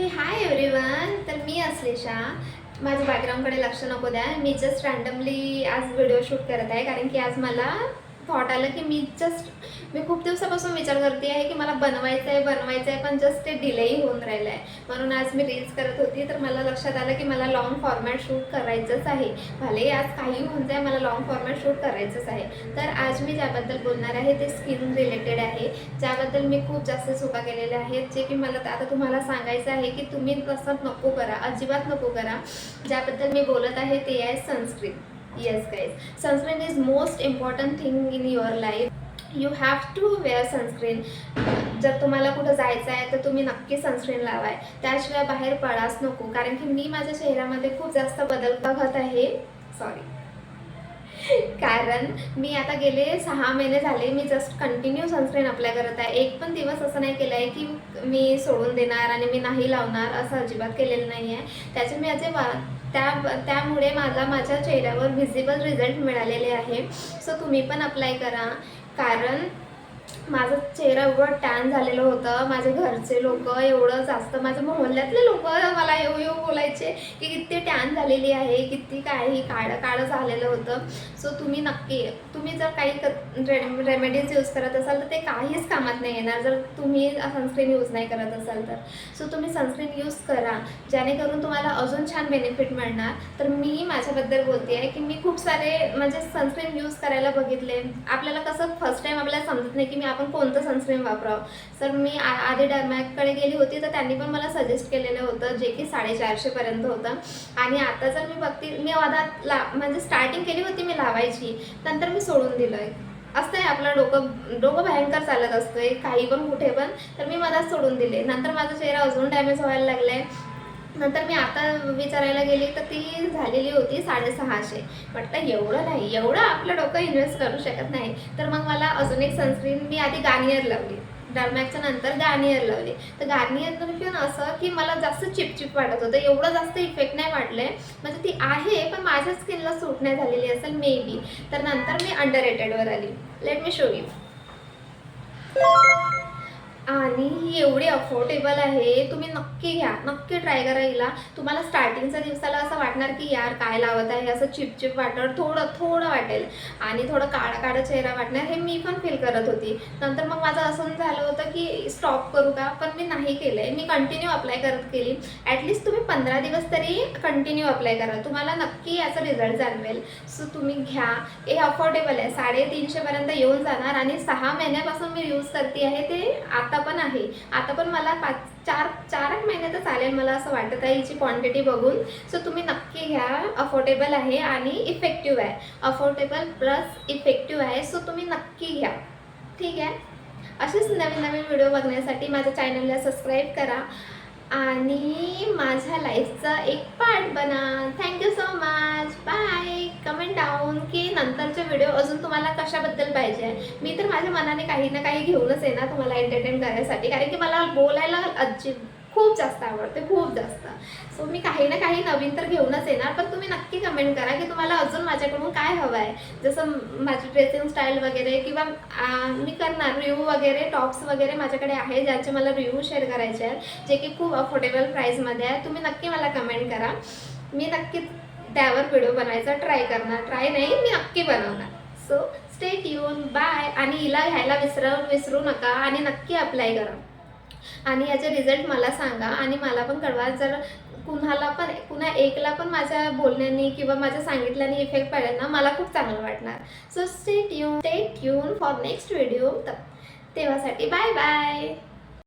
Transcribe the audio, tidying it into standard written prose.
हे hi everyone. तर मी असलेशा. माझ्या बॅकग्राऊंडकडे लक्ष नको द्या. मी जस्ट रँडमली आज व्हिडिओ शूट करत आहे, कारण की आज मला थॉट आलं की मी खूप दिवसापासून विचार करते आहे की मला बनवायचं आहे, पण जस्ट ते डिलेही होऊन राहिलं आहे. म्हणून आज मी रील्स करत होती, तर मला लक्षात आलं की मला लॉंग फॉर्मॅट शूट करायचंच आहे. भले आज काही होऊन जाए, मला लॉंग फॉर्मॅट शूट करायचंच आहे. तर आज मी ज्याबद्दल बोलणार आहे ते स्किन रिलेटेड आहे, ज्याबद्दल मी खूप जास्त चुका केलेल्या आहेत, जे की मला आता तुम्हाला सांगायचं आहे की तुम्ही तसं नको करा, अजिबात नको करा. ज्याबद्दल मी बोलत आहे ते आहे sunscreen. Yes guys, sunscreen is most important thing in your life. You have to wear sunscreen. जर तुम्हाला कुठं जायचं आहे तर तुम्ही नक्की सनस्क्रीन लावाय, त्याशिवाय बाहेर पडाच नको. कारण की मी माझ्या चेहऱ्यामध्ये खूप जास्त बदल बघत आहे. कारण मी आता गेले 6 महिने झाले मी जस्ट कंटिन्यू सनस्क्रीन अप्लाय करत आहे. एक पण दिवस असं नाही केलं आहे की मी सोडून देणार आणि मी नाही लावणार, असं अजिबात केलेलं नाही आहे. त्यामुळे माझ्या चेहऱ्यावर व्हिजिबल रिझल्ट मिळालेले आहे. सो तुम्ही पण अप्लाय करा. कारण माझा चेहरा एवढं टॅन झालेलं होतं. माझे घरचे लोक एवढं जास्त, माझ्या मोहल्ल्यातले लोक मला येऊ बोलायचे की किती टॅन झालेली आहे, किती काही काळं झालेलं होतं. सो तुम्ही जर काही रेमेडीज यूज करत असाल तर ते काहीच कामात नाही येणार जर तुम्ही सनस्क्रीन यूज नाही करत असाल तर. सो तुम्ही सनस्क्रीन यूज करा, जेणेकरून तुम्हाला अजून छान बेनिफिट मिळणार. तर मी माझ्याबद्दल बोलते आहे की मी खूप सारे म्हणजे सनस्क्रीन यूज करायला बघितले. आपल्याला कसं फर्स्ट टाईम आपल्याला समजत नाही की आपण कोणतं सनस्क्रीन वापरावं. तर मी आधी डर्मॅककडे गेली होती, तर त्यांनी पण मला सजेस्ट केलेलं होतं, जे की 450 पर्यंत होतं. आणि आता जर मी बघते, मी म्हणजे स्टार्टिंग केली होती मी लावायची, नंतर मी सोडून दिलं आहे. असतं आहे आपलं डोकं भयंकर चालत असतंय काही पण कुठे पण. तर मी मधात सोडून दिले. नंतर माझा चेहरा अजून डॅमेज व्हायला लागला आहे. नंतर मी आता विचारायला गेली तर ती झालेली होती 650. म्हटलं एवढं नाही, एवढं आपलं डोकं इन्व्हेस्ट करू शकत नाही. तर मग मला अजून एक सनस्क्रीन मी आधी गार्नियर लावली, डर्मॅकच्या नंतर गार्नियर लावली. तर गार्नियर पण असं की मला जास्त चिपचिप वाटत होतं, एवढं जास्त इफेक्ट नाही वाटले. म्हणजे ती आहे पण माझ्या स्किनला सूट नाही झालेली असेल मे बी. तर नंतर मी अंडररेटेडवर आली. Let me show you. आणि ही एवढी अफोर्डेबल आहे, तुम्ही नक्की घ्या, नक्की ट्राय करा हिला. तुम्हाला स्टार्टिंगच्या दिवसाला असं वाटणार की यार काय लावत आहे, असं चिपचिप वाटणार, थोडं वाटेल आणि थोडं काळा चेहरा वाटणार. हे मी पण फील करत होती. नंतर मग माझं असं झालं होतं की स्टॉप करू का, पण मी नाही केलं आहे. मी कंटिन्यू अप्लाय करत गेली. ॲटलिस्ट तुम्ही 15 दिवस तरी कंटिन्यू अप्लाय करा, तुम्हाला नक्की याचा रिझल्ट जाणवेल. सो तुम्ही घ्या. हे अफोर्डेबल आहे, 350 पर्यंत येऊन जाणार. आणि 6 महिन्यापासून मी यूज करते आहे. ते आता पण मला 4 महिने तर चालेल मला असं वाटत आहे हिची क्वांटिटी बघून. सो तुम्ही नक्की घ्या. अफोर्डेबल आहे आणि इफेक्टिव्ह आहे. अफोर्डेबल प्लस इफेक्टिव्ह आहे. सो तुम्ही नक्की घ्या. ठीक आहे. असेच नवीन व्हिडिओ बघण्यासाठी माझ्या चॅनलला सबस्क्राईब करा आणि माझ्या लाईफचा एक पार्ट बना. Thank you so much. Bye. Comment down की नंतरचे व्हिडिओ अजून तुम्हाला कशाबद्दल पाहिजे. मी तर माझ्या मनाने काही ना काही घेऊनच येणार तुम्हाला एंटरटेन करण्यासाठी, कारण की मला बोलायला खूप जास्त आवडते, खूप जास्त. सो मी काही ना काही नवीन तर घेऊनच येणार. पण तुम्ही नक्की कमेंट करा की तुम्हाला अजून माझ्याकडून काय हवं आहे. जसं माझी ड्रेसिंग स्टाईल वगैरे, किंवा मी करणार रिव्ह्यू वगैरे, टॉप्स वगैरे माझ्याकडे आहे ज्याचे मला रिव्ह्यू शेअर करायचे आहेत, जे की खूप अफोर्डेबल प्राईसमध्ये आहे. तुम्ही नक्की मला कमेंट करा. मी नक्कीच त्यावर व्हिडिओ बनवायचा ट्राय करणार. मी नक्की बनवणार. So stay tune. बाय. आणि हिला घ्यायला विसरू नका आणि नक्की अप्लाय करा आणि याचे रिझल्ट मला सांगा आणि मला पण कळवा. जर कुणा एकला पण माझ्या बोलण्याने किंवा माझ्या सांगितल्याने इफेक्ट पडेल ना, मला खूप चांगलं वाटणार. So stay tuned for next video. तेव्हासाठी बाय बाय.